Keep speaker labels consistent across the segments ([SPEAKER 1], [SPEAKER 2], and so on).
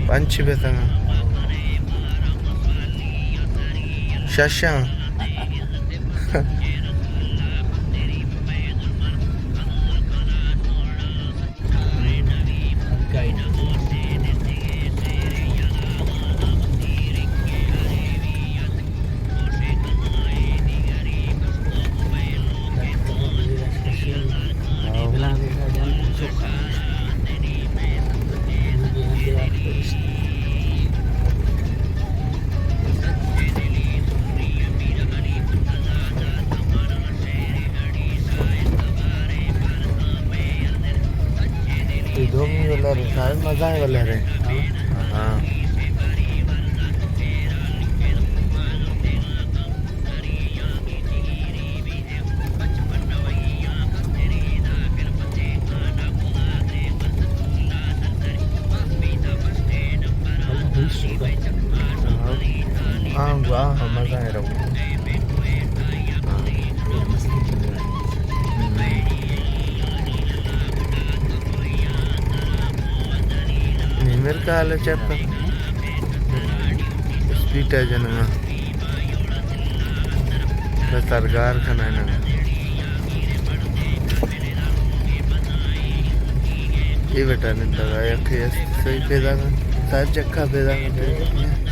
[SPEAKER 1] Panci betanga. Shasha. Domi वाला रे सारे मजा है वाला रे हाँ हाँ हाँ मजा है रहो मेरे का हाल चेप स्पीड है जनगा सरकार खाना है ना ये बेटा ने दगा या के सही पैदा कर सार चक्का पैदा कर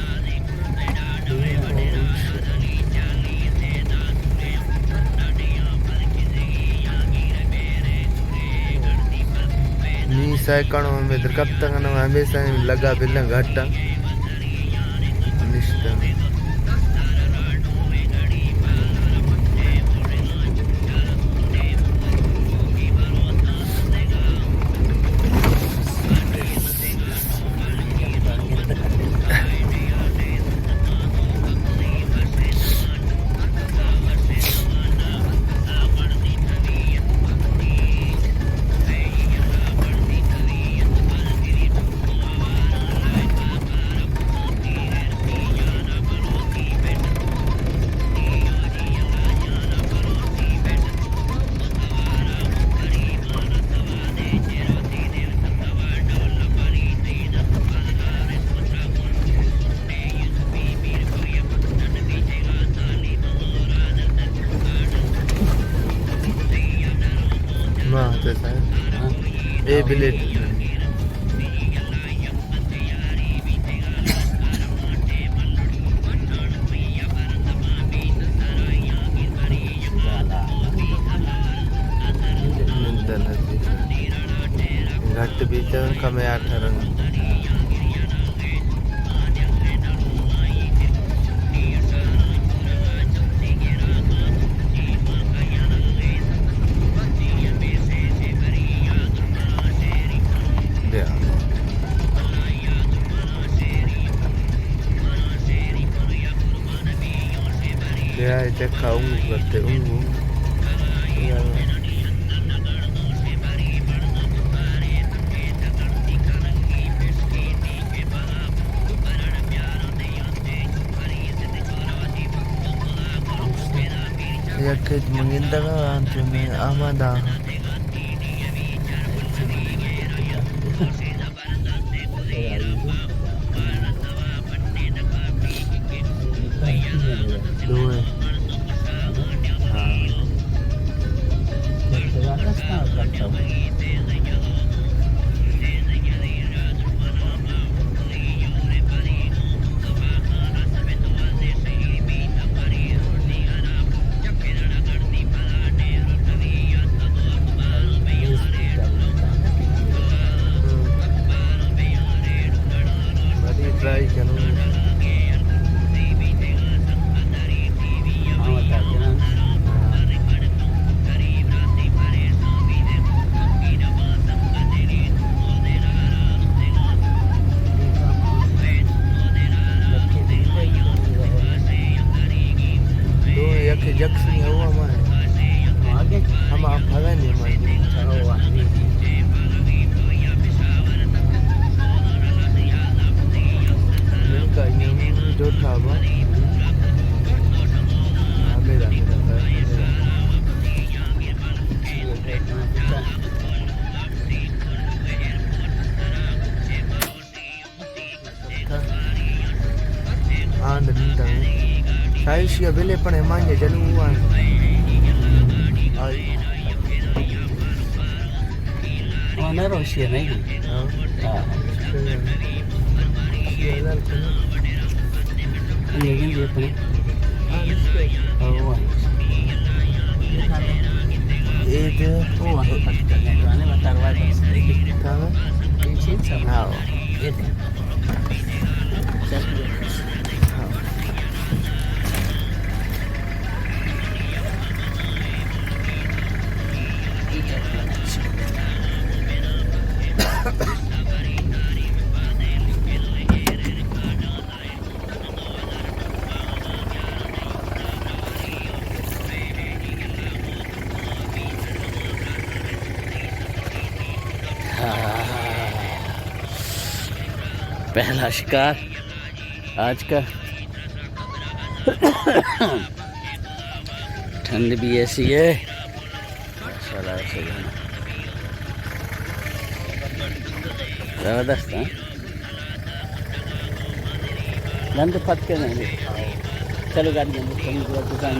[SPEAKER 1] नी साइकणों में इधर कब तक ना हमेशा लगा बिल्ला घाटा निष्ठा ए बिलेट घट बीच कम 18 ya chắc không vật tiểu muốn yakit mengindah kan cuma amada dua Aishi bele pane manye januan. Ai.
[SPEAKER 2] Mana Rusia naik? Ah, ini kan dia punya. Oh,
[SPEAKER 1] Itu.
[SPEAKER 2] oh, ini matar wajah.
[SPEAKER 1] Tahu?
[SPEAKER 2] Ini sama.
[SPEAKER 1] Tahu.
[SPEAKER 2] Ini. पहला शिकार आज का। ठंड भी ऐसी है, माशाल्लाह ऐसे जाना जबरदस्त है। गंद फट के नहीं, चलो गाड़ी में दुकान